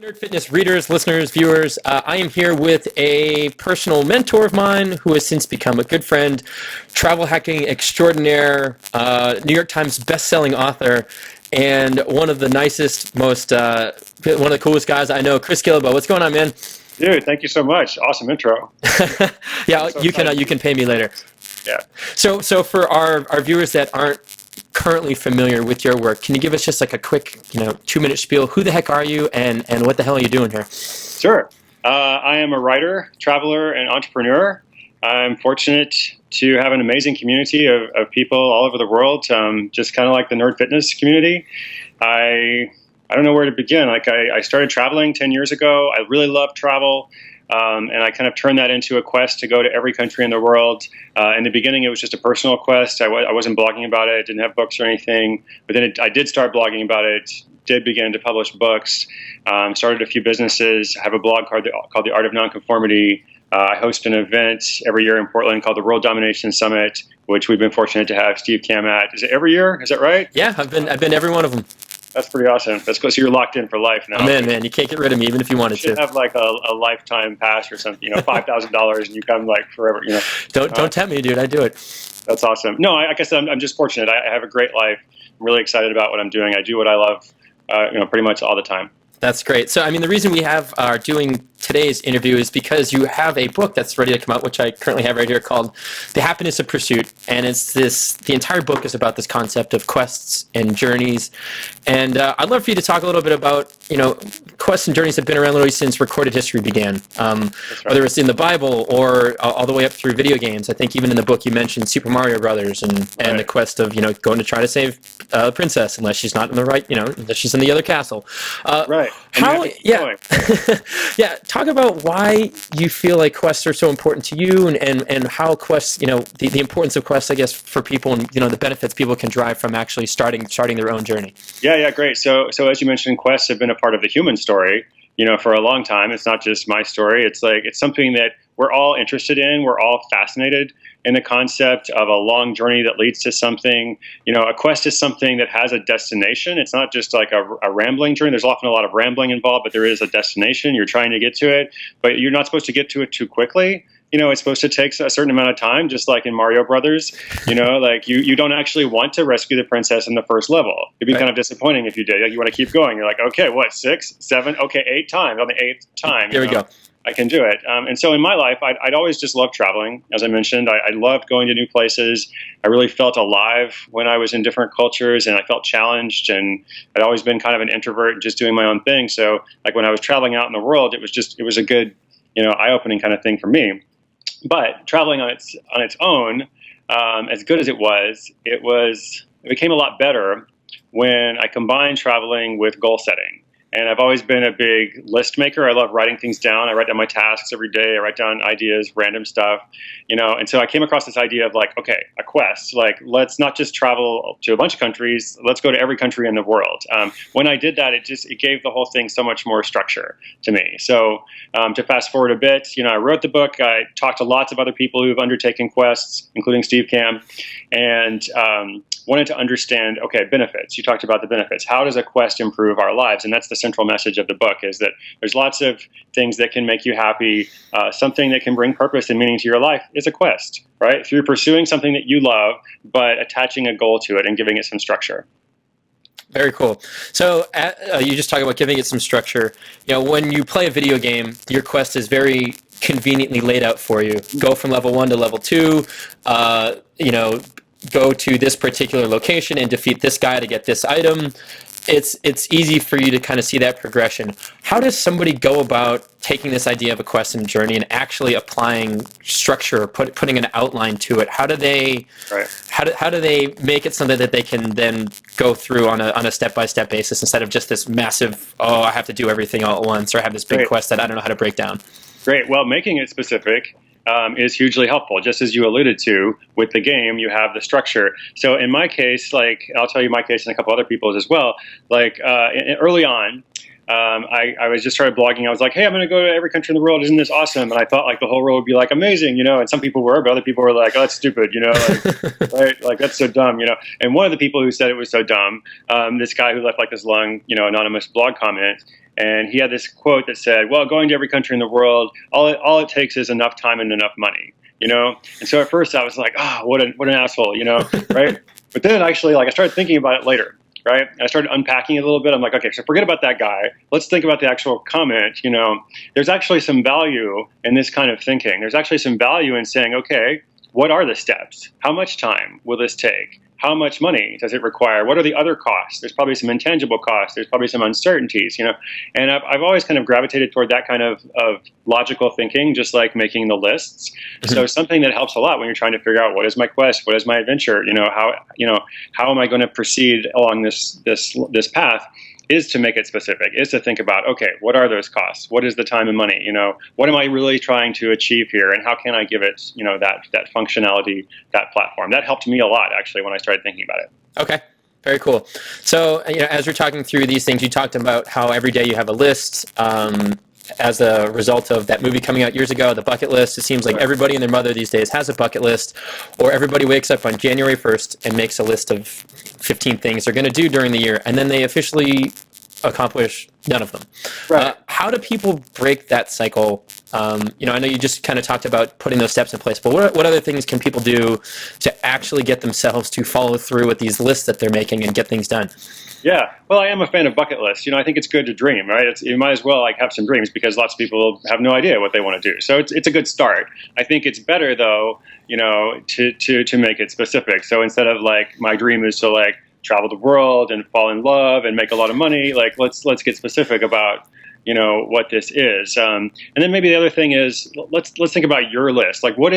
Nerd Fitness readers, listeners, viewers. I am here with a personal mentor of mine who has since become a good friend, travel hacking extraordinaire, New York Times best-selling author, and one of the nicest, one of the coolest guys I know, Chris Killabo. What's going on, man? Dude, thank you so much. Awesome intro. Yeah, you can pay me later. Yeah. So for our viewers that aren't currently familiar with your work, can you give us just like a quick, 2-minute spiel? Who the heck are you, and what the hell are you doing here? Sure. I am a writer, traveler, and entrepreneur. I'm fortunate to have an amazing community of people all over the world, just kind of like the Nerd Fitness community. I don't know where to begin. I started traveling 10 years ago. I really love travel. And I kind of turned that into a quest to go to every country in the world. In the beginning, it was just a personal quest. I wasn't blogging about it, didn't have books or anything. But then I did start blogging about it, did begin to publish books, started a few businesses. I have a blog called The Art of Nonconformity. I host an event every year in Portland called the World Domination Summit, which we've been fortunate to have Steve Kamb at. Is it every year? Is that right? Yeah, I've been to every one of them. That's pretty awesome. That's because you're locked in for life now. I'm in, man. You can't get rid of me, even if you wanted to. You should have like a lifetime pass or something, $5,000, and you come like forever. Don't tempt me, dude. I do it. That's awesome. No, I guess I'm just fortunate. I have a great life. I'm really excited about what I'm doing. I do what I love, pretty much all the time. That's great. So, the reason we are doing today's interview is because you have a book that's ready to come out, which I currently have right here, called The Happiness of Pursuit. And the entire book is about this concept of quests and journeys. And I'd love for you to talk a little bit about, quests and journeys have been around literally since recorded history began. Right. Whether it's in the Bible or all the way up through video games. I think even in the book you mentioned Super Mario Brothers and the quest of, going to try to save the princess unless she's not in the right, unless she's in the other castle. Right. Yeah. Talk about why you feel like quests are so important to you, and how quests, the importance of quests, I guess, for people, and the benefits people can derive from actually starting their own journey. Yeah, great. So as you mentioned, quests have been a part of the human story, for a long time. It's not just my story. It's something that we're all interested in. We're all fascinated in the concept of a long journey that leads to something. A quest is something that has a destination. It's not just like a rambling journey. There's often a lot of rambling involved, but there is a destination. You're trying to get to it, but you're not supposed to get to it too quickly. It's supposed to take a certain amount of time, just like in Mario Brothers. You don't actually want to rescue the princess in the first level. It'd be kind of disappointing if you did. You want to keep going. You're like, okay, what, 6, 7, okay, 8 times. On the 8th time, there we go. I can do it. And so in my life, I'd always just loved traveling. As I mentioned, I loved going to new places. I really felt alive when I was in different cultures, and I felt challenged, and I'd always been kind of an introvert and just doing my own thing. So like when I was traveling out in the world, it was a good, eye-opening kind of thing for me. But traveling on its own, as good as it became a lot better when I combined traveling with goal setting. And I've always been a big list maker. I love writing things down. I write down my tasks every day. I write down ideas, random stuff, And so I came across this idea of like, okay, a quest. Like, let's not just travel to a bunch of countries. Let's go to every country in the world. When I did that, it gave the whole thing so much more structure to me. So to fast forward a bit, I wrote the book. I talked to lots of other people who've undertaken quests, including Steve Kamb, and wanted to understand, okay, benefits. You talked about the benefits. How does a quest improve our lives? And that's the central message of the book, is that there's lots of things that can make you happy. Something that can bring purpose and meaning to your life is a quest, right? If you're pursuing something that you love, but attaching a goal to it and giving it some structure. Very cool. So you just talk about giving it some structure. When you play a video game, your quest is very conveniently laid out for you. Go from level 1 to level 2, go to this particular location and defeat this guy to get this item. It's easy for you to kind of see that progression. How does somebody go about taking this idea of a quest and journey and actually applying structure, putting an outline to it? How do they how do they make it something that they can then go through on a step-by-step basis, instead of just this massive, I have to do everything all at once, or I have this big quest that I don't know how to break down? Great. Well, making it specific is hugely helpful. Just as you alluded to with the game, you have the structure. So in my case, I'll tell you my case and a couple other people's as well. Early on, I was just started blogging. I was like, hey, I'm going to go to every country in the world. Isn't this awesome? And I thought the whole world would be amazing, And some people were, but other people were like, oh, that's stupid, right? That's so dumb, And one of the people who said it was so dumb, this guy who left this long, anonymous blog comment. And he had this quote that said, well, going to every country in the world, all it takes is enough time and enough money, you know? And so at first I was like, oh, what an asshole, you know, right? But then actually, like, I started thinking about it later, right? And I started unpacking it a little bit. I'm like, okay, so forget about that guy. Let's think about the actual comment, you know. There's actually some value in this kind of thinking. There's actually some value in saying, okay, what are the steps? How much time will this take? How much money does it require? What are the other costs? There's probably some intangible costs. There's probably some uncertainties, you know. And I've always kind of gravitated toward that kind of logical thinking, just like making the lists. Mm-hmm. So something that helps a lot when you're trying to figure out what is my quest, what is my adventure, how am I going to proceed along this path, is to make it specific, is to think about, okay, what are those costs? What is the time and money? You know, what am I really trying to achieve here? And how can I give it, you know, that functionality, that platform? That helped me a lot, actually, when I started thinking about it. Okay. Very cool. So, you know, as you're talking through these things, you talked about how every day you have a list. As a result of that movie coming out years ago, The Bucket List, it seems like everybody and their mother these days has a bucket list, or everybody wakes up on January 1st and makes a list of 15 things they're going to do during the year, and then they officially accomplish none of them. Right. How do people break that cycle? You know, I know you just kind of talked about putting those steps in place, but what other things can people do to actually get themselves to follow through with these lists that they're making and get things done? Yeah, well, I am a fan of bucket lists. You know, I think it's good to dream, right? You might as well like have some dreams, because lots of people have no idea what they want to do. So it's a good start. I think it's better though, you know, to make it specific. So instead of like my dream is to like travel the world and fall in love and make a lot of money, like let's get specific about, you know, what this is. And then maybe the other thing is, let's think about your list. Like what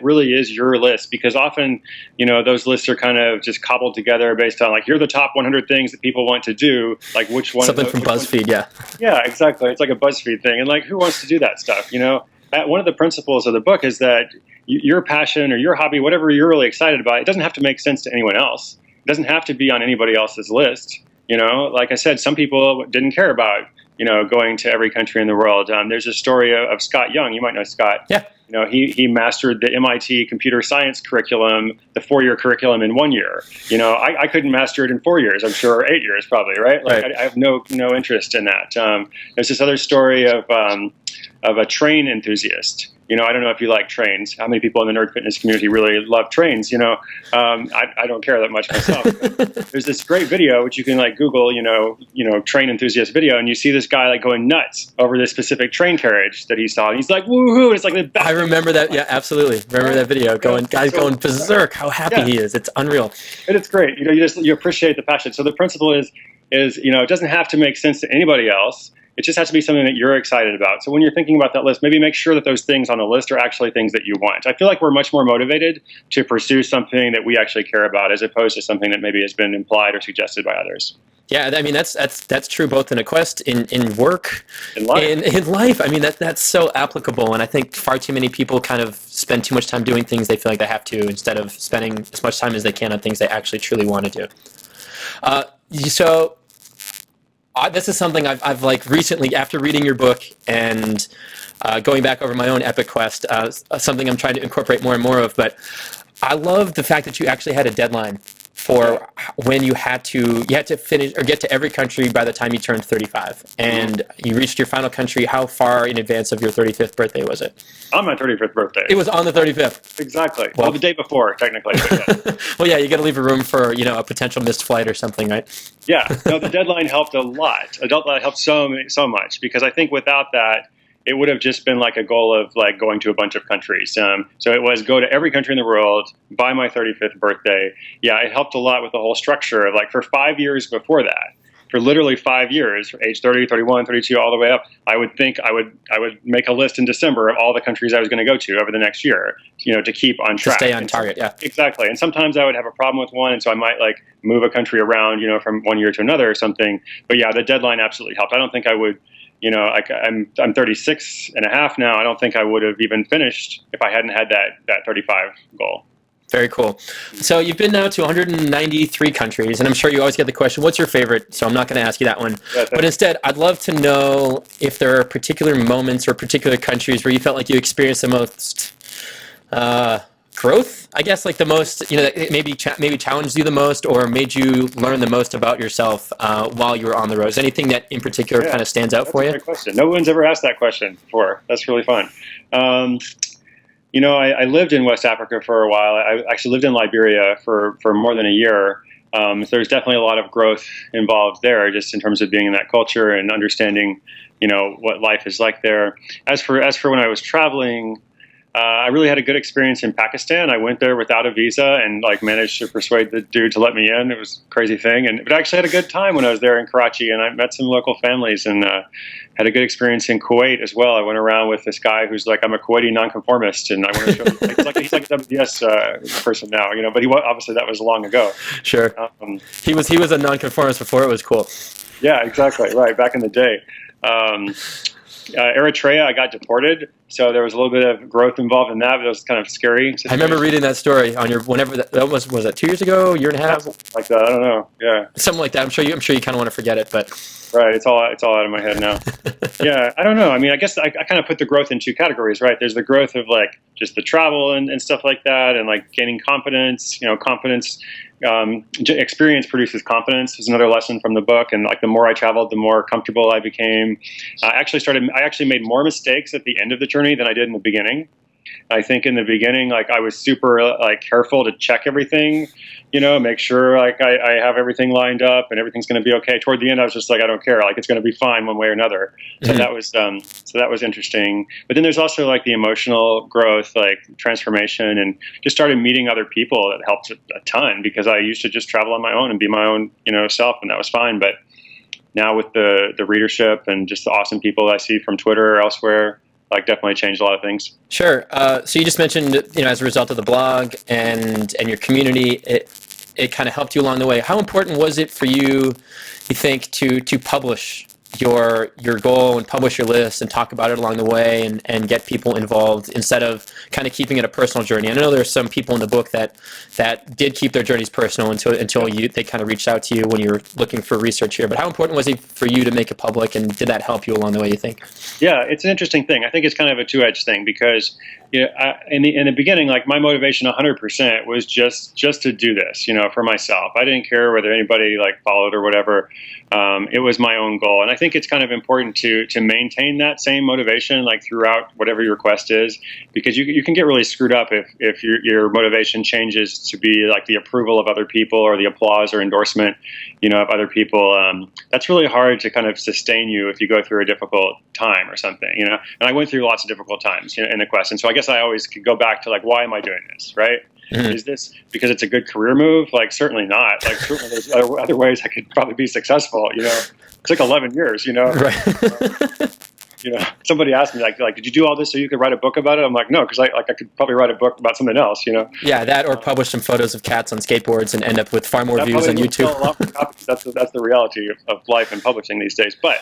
really is your list? Because often, you know, those lists are kind of just cobbled together based on like, here are the top 100 things that people want to do. Like which one? Something from BuzzFeed, yeah. Yeah, exactly. It's like a BuzzFeed thing. And like, who wants to do that stuff? You know, one of the principles of the book is that your passion or your hobby, whatever you're really excited about, it doesn't have to make sense to anyone else. It doesn't have to be on anybody else's list. You know, like I said, some people didn't care about, you know, going to every country in the world. There's a story of Scott Young. You might know Scott. Yeah. You know, he mastered the MIT computer science curriculum, the 4-year curriculum, in 1 year. You know, I couldn't master it in 4 years. I'm sure 8 years probably, right? Like right. I have no interest in that. There's this other story of a train enthusiast. You know, I don't know if you like trains. How many people in the nerd fitness community really love trains? You know, I don't care that much myself. There's this great video which you can like Google, you know, train enthusiast video, and you see this guy like going nuts over this specific train carriage that he saw. And he's like, woohoo! It's like the best. I remember that. Yeah, absolutely. Remember that video. Going berserk. How happy he is. It's unreal. And it's great. You know, you appreciate the passion. So the principle is you know, it doesn't have to make sense to anybody else. It just has to be something that you're excited about. So when you're thinking about that list, maybe make sure that those things on the list are actually things that you want. I feel like we're much more motivated to pursue something that we actually care about, as opposed to something that maybe has been implied or suggested by others. Yeah, I mean that's true both in a quest, in work, in life. In life. I mean that's so applicable, and I think far too many people kind of spend too much time doing things they feel like they have to, instead of spending as much time as they can on things they actually truly want to do. This is something I've like recently, after reading your book and going back over my own epic quest, something I'm trying to incorporate more and more of. But I love the fact that you actually had a deadline for when you had to finish or get to every country by the time you turned 35, and you reached your final country. How far in advance of your 35th birthday was it? On my 35th birthday. It was on the 35th. Exactly. Well, the day before, technically. Yeah. Well, yeah, you got to leave a room for, you know, a potential missed flight or something, right? Yeah. No, the deadline helped a lot. The deadline helped so much, because I think without that, it would have just been like a goal of like going to a bunch of countries. So it was go to every country in the world by my 35th birthday. Yeah, it helped a lot with the whole structure of like for 5 years before that. For literally 5 years, age 30, 31, 32, all the way up, I would think I would make a list in December of all the countries I was going to go to over the next year, you know, to keep on track. To stay on target, yeah. Exactly. And sometimes I would have a problem with one, and so I might like move a country around, you know, from 1 year to another or something. But yeah, the deadline absolutely helped. I don't think I would, you know, I'm 36 and a half now. I don't think I would have even finished if I hadn't had that 35 goal. Very cool. So you've been now to 193 countries, and I'm sure you always get the question, what's your favorite? So I'm not going to ask you that one. Yeah, but instead, I'd love to know if there are particular moments or particular countries where you felt like you experienced the most growth, I guess, like the most, that maybe challenged you the most or made you learn the most about yourself while you were on the road? Is anything that in particular kind of stands out for you? That's a great question. No one's ever asked that question before. That's really fun. I lived in West Africa for a while. I actually lived in Liberia for more than a year. So there's definitely a lot of growth involved there, just in terms of being in that culture and understanding, what life is like there. As for when I was traveling, I really had a good experience in Pakistan. I went there without a visa and managed to persuade the dude to let me in. It was a crazy thing, but I actually had a good time when I was there in Karachi, and I met some local families and had a good experience in Kuwait as well. I went around with this guy who's like, I'm a Kuwaiti nonconformist, and I want to show him, he's like a WDS person now, but obviously that was long ago. Sure. He was a nonconformist before it was cool. Yeah, exactly. Right. Back in the day. Eritrea, I got deported, so there was a little bit of growth involved in that, but it was kind of scary situation. I remember reading that story on your was that 2 years ago, year and a half, like that. I don't know. Yeah, something like that. I'm sure you kind of want to forget it, but right, it's all out of my head now. Yeah, I don't know. I mean, I guess I kind of put the growth in two categories, right? There's the growth of just the travel and stuff like that, and gaining confidence. Confidence. Experience produces confidence is another lesson from the book, and the more I traveled, the more comfortable I became. I actually made more mistakes at the end of the journey than I did in the beginning. I think in the beginning, I was super careful to check everything, make sure I have everything lined up and everything's going to be okay. Toward the end, I was just I don't care, it's going to be fine one way or another. So that was interesting. But then there's also the emotional growth, transformation, and just started meeting other people. That helped a ton, because I used to just travel on my own and be my own self, and that was fine. But now with the readership and just the awesome people I see from Twitter or elsewhere, definitely changed a lot of things. Sure. So you just mentioned, as a result of the blog and your community, it kind of helped you along the way. How important was it for you think, to publish your goal and publish your list and talk about it along the way and get people involved instead of kind of keeping it a personal journey? I know there's some people in the book that did keep their journeys personal until they kind of reached out to you when you were looking for research here. But how important was it for you to make it public, and did that help you along the way, you think? Yeah, it's an interesting thing. I think it's kind of a two-edged thing, because in the beginning, my motivation 100% was just to do this, for myself. I didn't care whether anybody followed or whatever. It was my own goal, and I think it's kind of important to maintain that same motivation throughout whatever your quest is, because you can get really screwed up if your motivation changes to be the approval of other people or the applause or endorsement of other people. That's really hard to kind of sustain you if you go through a difficult time or something, and I went through lots of difficult times in the quest, and so I guess I always could go back to why am I doing this, right? Mm-hmm. Is this because it's a good career move? Certainly not. Certainly there's other ways I could probably be successful. It took 11 years. Right. Somebody asked me did you do all this so you could write a book about it? I'm like, no, because I could probably write a book about something else. Yeah, that, or publish some photos of cats on skateboards and end up with far more views on YouTube. That's the reality of life and publishing these days. But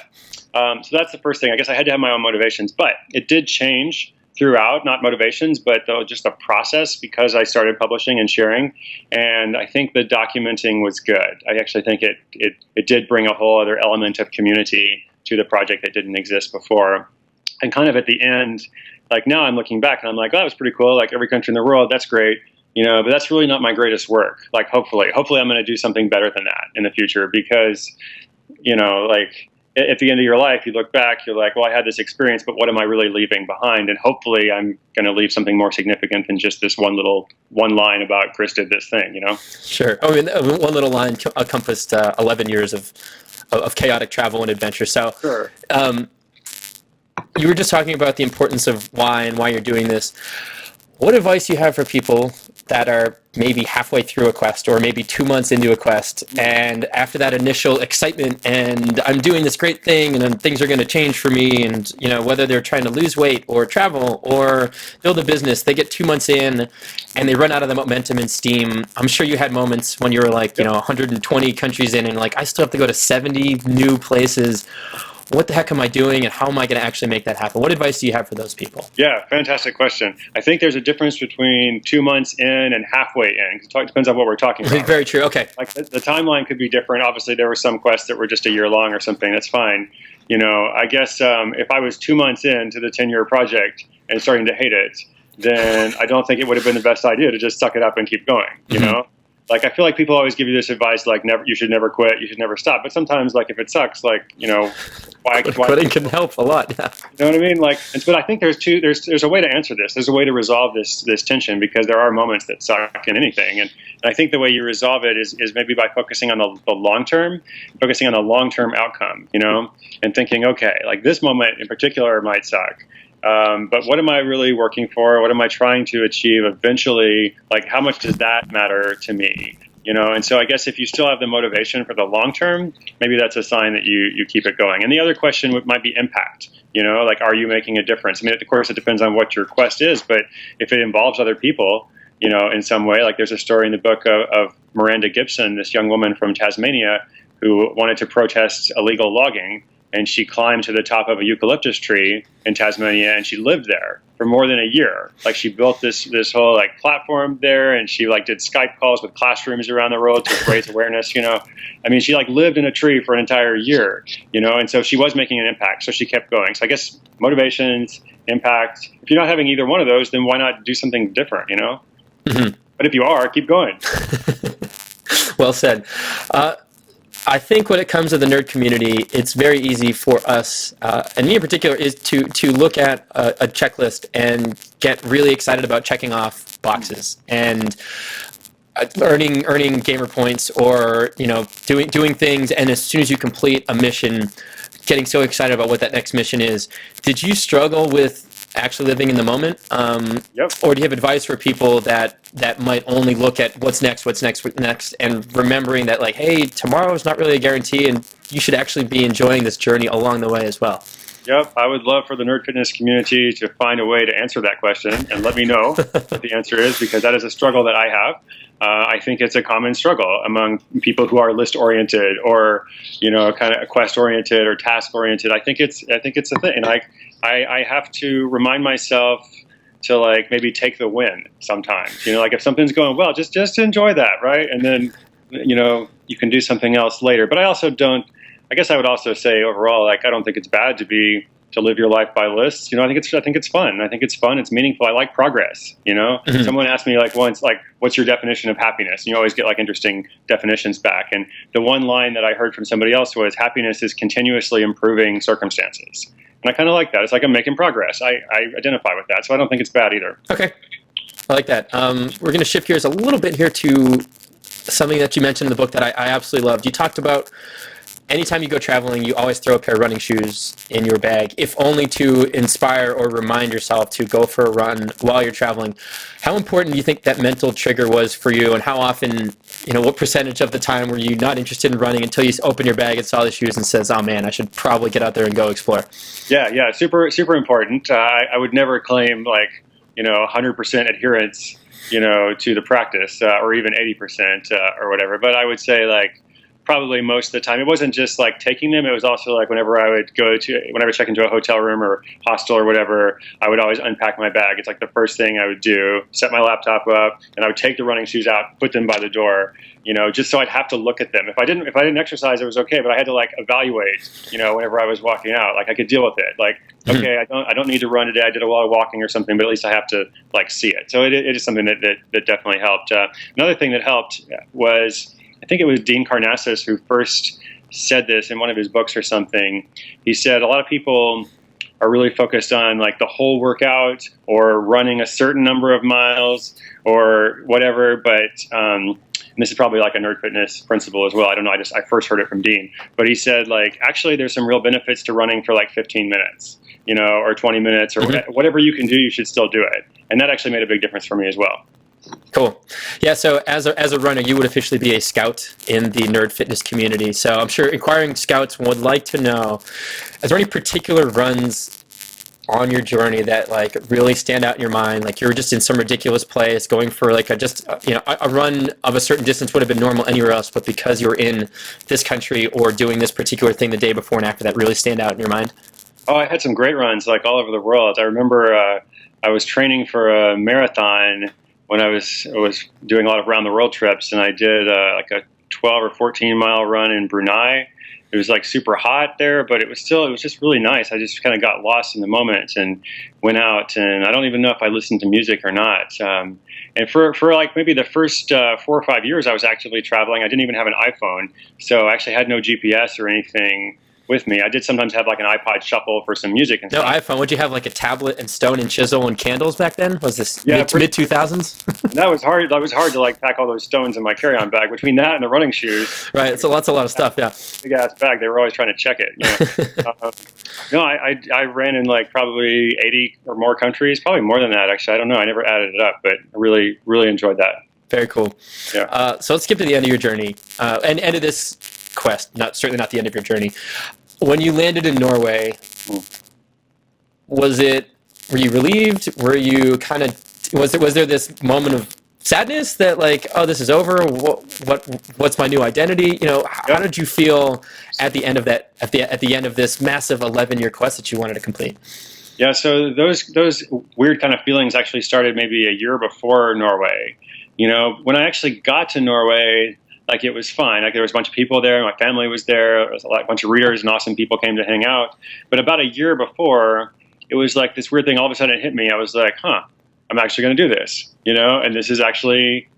so that's the first thing. I guess I had to have my own motivations, but it did change throughout, not motivations, but just the process, because I started publishing and sharing, and I think the documenting was good. I actually think it did bring a whole other element of community to the project that didn't exist before. And kind of at the end, now I'm looking back and I'm like, oh, that was pretty cool. Every country in the world, that's great. But that's really not my greatest work. Hopefully I'm going to do something better than that in the future, because, at the end of your life, you look back, you're like, well, I had this experience, but what am I really leaving behind? And hopefully I'm going to leave something more significant than just this one line about Chris did this thing, Sure. I mean, one little line encompassed 11 years of chaotic travel and adventure. So sure. You were just talking about the importance of why you're doing this. What advice do you have for people that are maybe halfway through a quest or maybe 2 months into a quest, and after that initial excitement and I'm doing this great thing and then things are going to change for me, and whether they're trying to lose weight or travel or build a business, they get 2 months in and they run out of the momentum and steam. I'm sure you had moments when you were 120 countries in and I still have to go to 70 new places. What the heck am I doing, and how am I going to actually make that happen? What advice do you have for those people? Yeah, fantastic question. I think there's a difference between 2 months in and halfway in. It depends on what we're talking about. Very true. Okay. The timeline could be different. Obviously, there were some quests that were just a year long or something. That's fine. I guess if I was 2 months into the 10-year project and starting to hate it, then I don't think it would have been the best idea to just suck it up and keep going, you know? Like, I feel like people always give you this advice, like, never, you should never quit, you should never stop. But sometimes, like, if it sucks, like, you know, why quitting can help a lot. Yeah. You know what I mean? Like, but I think there's a way to answer this. There's a way to resolve this tension, because there are moments that suck in anything. And I think the way you resolve it is maybe by focusing on the long term, focusing on the long term outcome, you know, and thinking, okay, like this moment in particular might suck. But what am I really working for? What am I trying to achieve eventually? Like, how much does that matter to me? You know, and so I guess if you still have the motivation for the long term, maybe that's a sign that you keep it going. And the other question might be impact. You know, like, are you making a difference? I mean, of course, it depends on what your quest is, but if it involves other people, you know, in some way, like there's a story in the book of Miranda Gibson, this young woman from Tasmania who wanted to protest illegal logging. And she climbed to the top of a eucalyptus tree in Tasmania, and she lived there for more than a year. Like, she built this whole like platform there, and she like did Skype calls with classrooms around the world to raise awareness. You know, I mean, she like lived in a tree for an entire year. You know, and so she was making an impact. So she kept going. So I guess motivations, impact. If you're not having either one of those, then why not do something different? You know. But if you are, keep going. Well said. I think when it comes to the nerd community, it's very easy for us, and me in particular, is to look at a checklist and get really excited about checking off boxes and earning gamer points, or you know, doing things. And as soon as you complete a mission, getting so excited about what that next mission is. Did you struggle with actually living in the moment? Yep. Or do you have advice for people that might only look at what's next, and remembering that, like, hey, tomorrow is not really a guarantee, and you should actually be enjoying this journey along the way as well? Yep, I would love for the nerd fitness community to find a way to answer that question and let me know what the answer is, because that is a struggle that I have. I think it's a common struggle among people who are list oriented, or you know, kind of quest oriented or task oriented. I think it's a thing, and I have to remind myself to like maybe take the win sometimes. You know, like if something's going well, just enjoy that, right? And then you know, you can do something else later. But I also don't. I guess I would also say overall, like, I don't think it's bad to live your life by lists. You know, I think it's fun. I think it's fun. It's meaningful. I like progress. You know, Someone asked me like once, like, what's your definition of happiness? And you always get like interesting definitions back. And the one line that I heard from somebody else was, happiness is continuously improving circumstances. And I kind of like that. It's like I'm making progress. I identify with that. So I don't think it's bad either. Okay. I like that. We're going to shift gears a little bit here to something that you mentioned in the book that I absolutely loved. You talked about anytime you go traveling, you always throw a pair of running shoes in your bag, if only to inspire or remind yourself to go for a run while you're traveling. How important do you think that mental trigger was for you, and how often, you know, what percentage of the time were you not interested in running until you open your bag and saw the shoes and says, oh man, I should probably get out there and go explore? Yeah, super important. I would never claim like, you know, 100% adherence, you know, to the practice, or even 80% or whatever. But I would say like, probably most of the time, it wasn't just like taking them. It was also like whenever I would check into a hotel room or hostel or whatever, I would always unpack my bag. It's like the first thing I would do, set my laptop up, and I would take the running shoes out, put them by the door, you know, just so I'd have to look at them. If I didn't exercise, it was okay, but I had to like evaluate, you know, whenever I was walking out, like I could deal with it. Like, okay, I don't need to run today. I did a lot of walking or something, but at least I have to like see it. So it is something that definitely helped. Another thing that helped was, I think it was Dean Karnazes who first said this in one of his books or something. He said a lot of people are really focused on like the whole workout or running a certain number of miles or whatever, but and this is probably like a nerd fitness principle as well. I don't know. I first heard it from Dean, but he said like, actually there's some real benefits to running for like 15 minutes, you know, or 20 minutes or whatever you can do, you should still do it. And that actually made a big difference for me as well. Cool. Yeah, so as a runner, you would officially be a scout in the nerd fitness community. So I'm sure inquiring scouts would like to know, is there any particular runs on your journey that like really stand out in your mind? Like you're just in some ridiculous place going for like a run of a certain distance would have been normal anywhere else, but because you're in this country or doing this particular thing the day before and after, that really stand out in your mind? Oh, I had some great runs like all over the world. I remember I was training for a marathon when I was doing a lot of around the world trips, and I did like a 12 or 14 mile run in Brunei, It was like super hot there, but it was just really nice. I just kind of got lost in the moment and went out, and I don't even know if I listened to music or not. And for like maybe the first 4 or 5 years I was actively traveling, I didn't even have an iPhone, so I actually had no GPS or anything with me. I did sometimes have like an iPod Shuffle for some music and No stuff. iPhone. Would you have like a tablet and stone and chisel and candles back then? Was this Yeah, mid 2000s? That was hard. That was hard to like pack all those stones in my carry-on bag. Between that and the running shoes, Right. So that's a lot of stuff. Yeah. big ass bag. They were always trying to check it. No, I ran in like probably 80 or more countries, probably more than that actually. I don't know. I never added it up, but I really enjoyed that. Very cool. Yeah. So let's skip to the end of your journey and end of this quest. Certainly not the end of your journey. When you landed in Norway, were you relieved? Were you kind of, was there this moment of sadness that like, oh, this is over? What's my new identity? How did you feel at the end of that, at the end of this massive 11-year quest that you wanted to complete? Yeah, so those weird kind of feelings actually started maybe a year before Norway. When I actually got to Norway, like it was fine. Like there was a bunch of people there. My family was there. There was a bunch of readers and awesome people came to hang out. But about a year before, it was like this weird thing. All of a sudden it hit me. I was like, I'm actually going to do this, and this is actually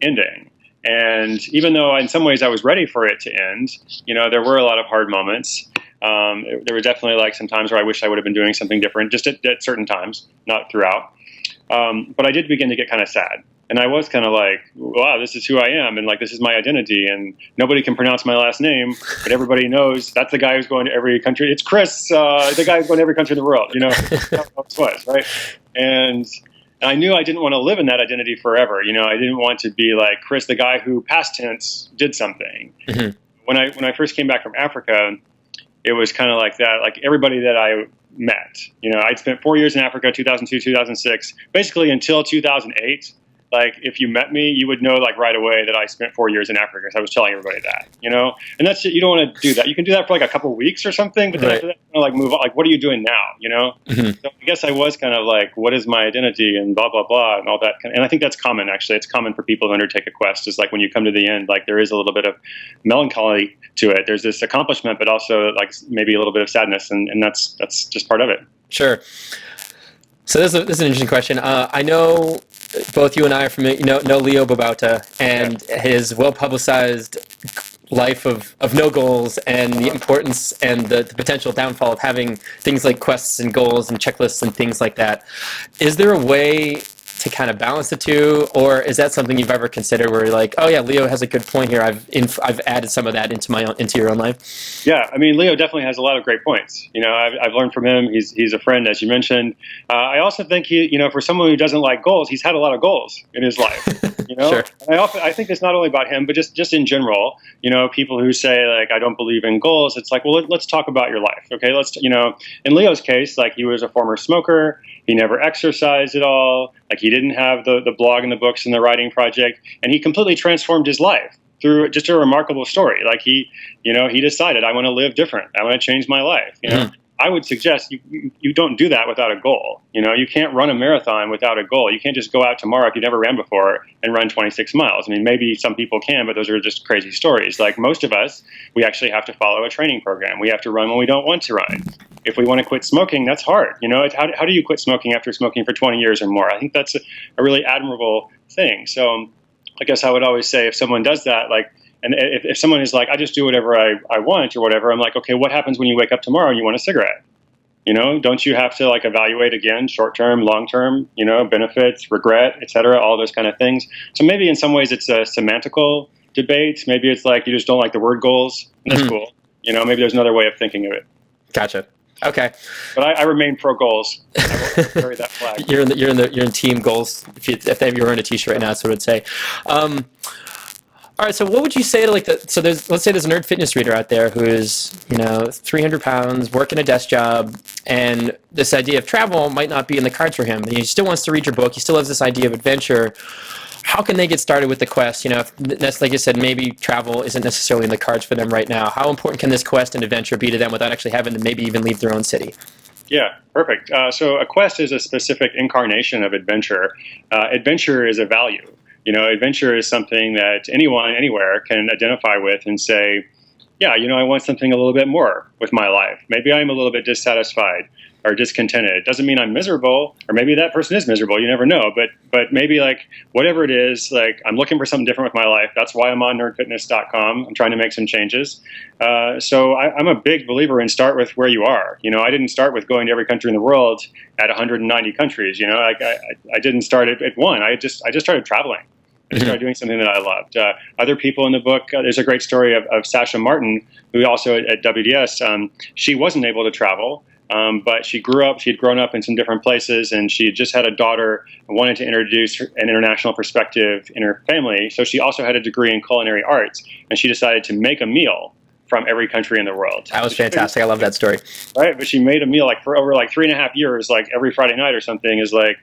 ending. And even though in some ways I was ready for it to end, there were a lot of hard moments. There were definitely like some times where I wish I would have been doing something different, just at certain times, not throughout. But I did begin to get kind of sad. And I was kind of like, wow, this is who I am. And like, this is my identity. And nobody can pronounce my last name, but everybody knows that's the guy who's going to every country. It's Chris, the guy who's going to every country in the world, That's how it was, right? And I knew I didn't want to live in that identity forever. I didn't want to be like Chris, the guy who past tense did something. Mm-hmm. When I first came back from Africa, it was kind of like that. Like everybody that I met, I'd spent 4 years in Africa, 2002, 2006, basically until 2008. Like if you met me, you would know like right away that I spent 4 years in Africa. So I was telling everybody that, and that's it. You don't want to do that. You can do that for like a couple of weeks or something, but then after that, like move on. Like, what are you doing now? Mm-hmm. So I guess I was kind of like, what is my identity and blah, blah, blah, and all that. And I think that's common, actually. It's common for people who undertake a quest. Is like when you come to the end, like there is a little bit of melancholy to it. There's this accomplishment, but also like maybe a little bit of sadness. And that's just part of it. Sure. So this is an interesting question. I know both you and I are familiar, know Leo Babauta and his well-publicized life of no goals and the importance and the potential downfall of having things like quests and goals and checklists and things like that. Is there a way to kind of balance the two, or is that something you've ever considered where you're like, oh yeah, Leo has a good point here. I've added some of that into your own life? Yeah, I mean, Leo definitely has a lot of great points. I've learned from him. He's a friend, as you mentioned. I also think for someone who doesn't like goals, he's had a lot of goals in his life. Sure. I think it's not only about him, but just in general. People who say like, I don't believe in goals. It's like, well, let's talk about your life, okay? In Leo's case, like he was a former smoker. He never exercised at all. Like he didn't have the blog and the books and the writing project, and he completely transformed his life through just a remarkable story. Like he decided, I want to live different. I want to change my life. Mm-hmm. I would suggest you don't do that without a goal. You can't run a marathon without a goal. You can't just go out tomorrow if you've never ran before and run 26 miles. I mean, maybe some people can, but those are just crazy stories. Like most of us, we actually have to follow a training program. We have to run when we don't want to run. If we want to quit smoking, that's hard. How do you quit smoking after smoking for 20 years or more? I think that's a really admirable thing. So I guess I would always say if someone does that, like, and if someone is like, I just do whatever I want or whatever, I'm like, okay, what happens when you wake up tomorrow and you want a cigarette? Don't you have to like evaluate again, short-term, long-term, benefits, regret, et cetera, all those kind of things. So maybe in some ways it's a semantical debate. Maybe it's like you just don't like the word goals. And that's cool. Maybe there's another way of thinking of it. Gotcha. Okay. But I remain pro goals. I will carry that flag. You're in team goals. If they were wearing a T-shirt right now, that's what I would say. All right, so what would you say to let's say there's a nerd fitness reader out there who is 300 pounds, working a desk job, and this idea of travel might not be in the cards for him. He still wants to read your book. He still has this idea of adventure. How can they get started with the quest? If that's, like you said, maybe travel isn't necessarily in the cards for them right now. How important can this quest and adventure be to them without actually having to maybe even leave their own city? Yeah, perfect. So a quest is a specific incarnation of adventure. Adventure is a value. Adventure is something that anyone, anywhere can identify with and say, yeah, I want something a little bit more with my life. Maybe I'm a little bit dissatisfied or discontented. It doesn't mean I'm miserable, or maybe that person is miserable. You never know. But maybe like whatever it is, like I'm looking for something different with my life. That's why I'm on nerdfitness.com. I'm trying to make some changes. So I'm a big believer in start with where you are. I didn't start with going to every country in the world at 190 countries. I didn't start at one. I just started traveling. I started doing something that I loved. Other people in the book, there's a great story of Sasha Martin, who also at WDS, she wasn't able to travel, but she had grown up in some different places, and she had just had a daughter and wanted to introduce an international perspective in her family. So she also had a degree in culinary arts, and she decided to make a meal from every country in the world. That was fantastic. I love that story. Right? But she made a meal like for over like 3.5 years, like every Friday night or something is like,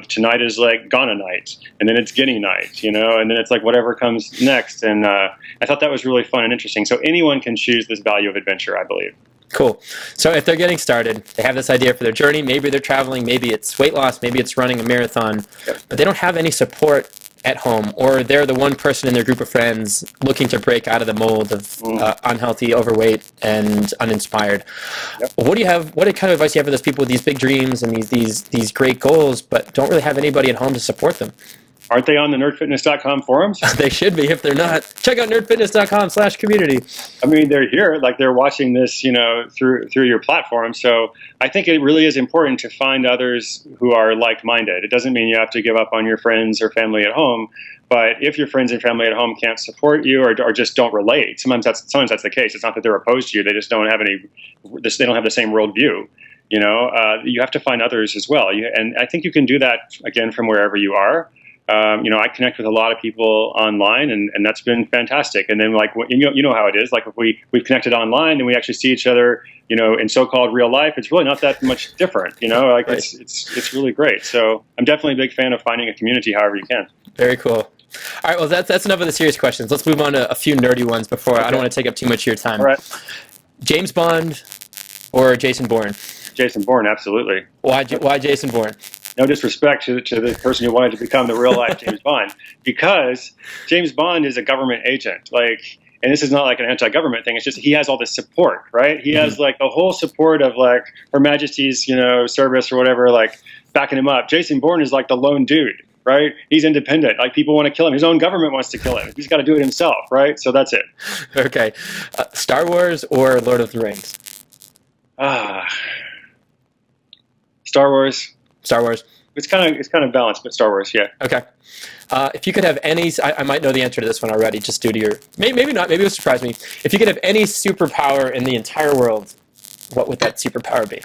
tonight is like Ghana night, and then it's Guinea night, and then it's like whatever comes next. And I thought that was really fun and interesting. So anyone can choose this value of adventure, I believe. Cool. So if they're getting started, they have this idea for their journey, maybe they're traveling, maybe it's weight loss, maybe it's running a marathon, but they don't have any support at home, or they're the one person in their group of friends looking to break out of the mold of unhealthy, overweight, and uninspired. Yep. What kind of advice do you have for those people with these big dreams and these great goals, but don't really have anybody at home to support them? Aren't they on the nerdfitness.com forums? They should be. If they're not, check out nerdfitness.com/community. I mean, they're here, like they're watching this, through your platform. So I think it really is important to find others who are like-minded. It doesn't mean you have to give up on your friends or family at home, but if your friends and family at home can't support you or just don't relate, sometimes that's the case. It's not that they're opposed to you; they just don't have they don't have the same worldview. You have to find others as well, and I think you can do that again from wherever you are. I connect with a lot of people online, and that's been fantastic. And then, like, you know how it is. Like, if we've connected online and we actually see each other, in so-called real life, it's really not that much different. Right. It's really great. So I'm definitely a big fan of finding a community however you can. Very cool. All right. Well, that's enough of the serious questions. Let's move on to a few nerdy ones before I don't want to take up too much of your time. All right. James Bond or Jason Bourne? Jason Bourne, absolutely. Why Jason Bourne? No disrespect to the person who wanted to become the real life James Bond, because James Bond is a government agent. And this is not like an anti-government thing. It's just he has all this support, right? He has like the whole support of like Her Majesty's, service or whatever, like backing him up. Jason Bourne is like the lone dude, right? He's independent. Like people want to kill him. His own government wants to kill him. He's got to do it himself, right? So that's it. Okay. Star Wars or Lord of the Rings? Star Wars. Star Wars. It's kind of balanced, but Star Wars, yeah. Okay. If you could have any, I might know the answer to this one already, just due to your, maybe not, maybe it will surprise me. If you could have any superpower in the entire world, what would that superpower be?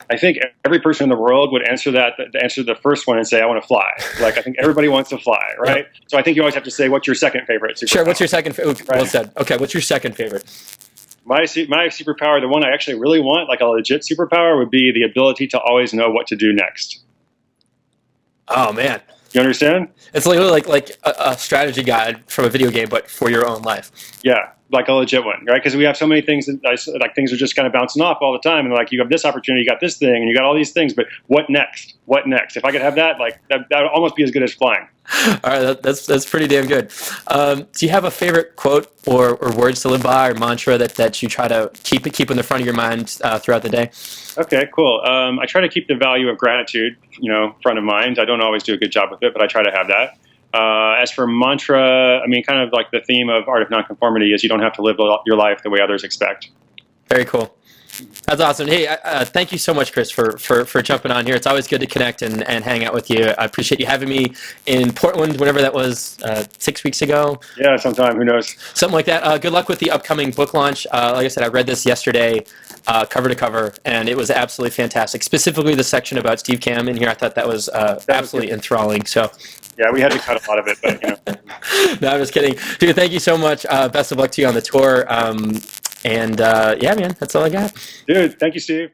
I think every person in the world would answer the first one and say, I want to fly. Like, I think everybody wants to fly, right? Yeah. So I think you always have to say, what's your second favorite superpower? Sure, what's your second favorite? Right. Well said. Okay, what's your second favorite? My superpower, the one I actually really want, like a legit superpower, would be the ability to always know what to do next. Oh, man. You understand? It's literally like a strategy guide from a video game, but for your own life. Yeah, like a legit one, right? Because we have so many things that things are just kind of bouncing off all the time, and like you have this opportunity, you got this thing, and you got all these things, but what next? What next? If I could have that, like that would almost be as good as flying. All right, that's pretty damn good. Do you have a favorite quote or words to live by or mantra that you try to keep in the front of your mind throughout the day? Okay, cool. I try to keep the value of gratitude, front of mind. I don't always do a good job with it, but I try to have that. As for mantra, I mean, kind of like the theme of Art of Nonconformity is you don't have to live your life the way others expect. Very cool. That's awesome. Hey, thank you so much, Chris, for jumping on here. It's always good to connect and hang out with you. I appreciate you having me in Portland, whenever that was, 6 weeks ago. Yeah, sometime. Who knows? Something like that. Good luck with the upcoming book launch. Like I said, I read this yesterday, cover to cover, and it was absolutely fantastic. Specifically, the section about Steve Kamb in here, I thought that was absolutely enthralling. So. Yeah, we had to cut a lot of it, but No, I'm just kidding. Dude, thank you so much. Best of luck to you on the tour. Yeah, man, that's all I got. Dude, thank you, Steve.